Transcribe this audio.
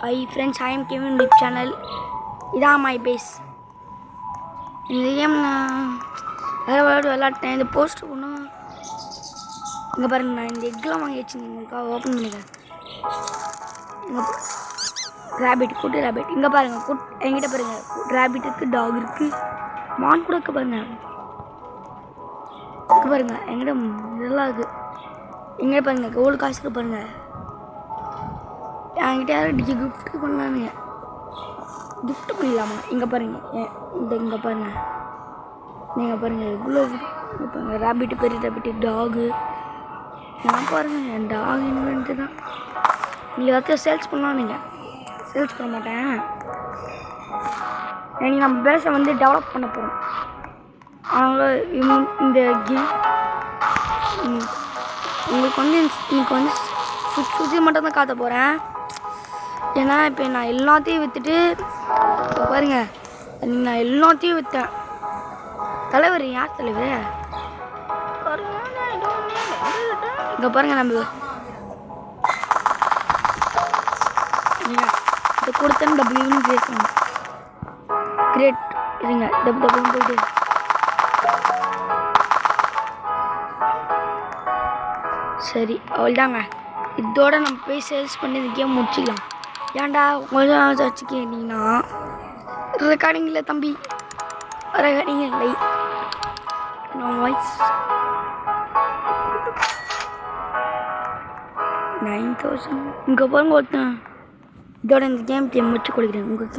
Hi friends, I am Kevin Big Channel. இதான் my base. இந்த game நான் வேறு விளாட்டேன். இந்த போஸ்ட் ஒன்றும் இங்கே பாருங்க, நான் இந்த எக்லாம் வாங்கி வச்சுருந்தேன். உங்களுக்காக ஓப்பன் பண்ணிக்கிறேன். இங்கே ரேபிட், குட்டி ரேபிட். இங்கே பாருங்கள், என்கிட்ட பாருங்கள், ரேபிட் இருக்குது, டாக் இருக்குது, மான் கூட இருக்குது பாருங்கள். இங்கே பாருங்கள், என்கிட்ட இதெல்லாம் இருக்குது. எங்கே பாருங்கள், கோல்டு காசு இருக்குது பாருங்கள். என்கிட்ட யாரும் கிஃப்ட்டு பண்ணானுங்க. கிஃப்ட் பண்ணிடலாமா? இங்கே பாருங்கள், இங்கே பாருங்கள், நீங்கள் பாருங்கள் எவ்வளோ பாருங்கள். ரேபிட்டு, பெரிய ரேபிட்டு, டாகு. நான் பாருங்கள், என் டாக் இன்வென்ட்டு தான். நீங்கள் எல்லாத்தையும் சேல்ஸ் பண்ணலாம். நீங்கள் சேல்ஸ் பண்ண மாட்டேன். எனக்கு நம்ம பேஸை வந்து டெவலப் பண்ண போகிறோம். அதனால் இந்த கேம் உங்களுக்கு வந்து இன்னைக்கு வந்து சுற்றி மட்டும் தான் காட்ட போகிறேன். ஏன்னா இப்போ நான் எல்லாத்தையும் விற்றுட்டு இப்போ பாருங்கள், நான் எல்லாத்தையும் விற்றேன். தலைவர் யார் தலைவர்? இங்கே பாருங்கள், நம்ம இதை கொடுத்தேன்னு டபுள்யூன்னு கிரியேட் பண்ணணும். கிரியேட் இருங்க, டபுள்னு போயிட்டு சரி அவ்வளோதாங்க. இதோட நம்ம போய் சேல்ஸ் பண்ணி இந்த கேம் முடிச்சிக்கலாம். ஏன்டா கொஞ்சம் வச்சு கேட்டிங்கன்னா ரெக்கார்டிங் இல்லை தம்பி, ரெக்கார்டிங் இல்லை. வாய்ஸ் 9000. இங்கே பாருங்க ஒருத்தன். இதோட இந்த கேம் முடிச்சு கொடுக்குறேன் உங்களுக்கு.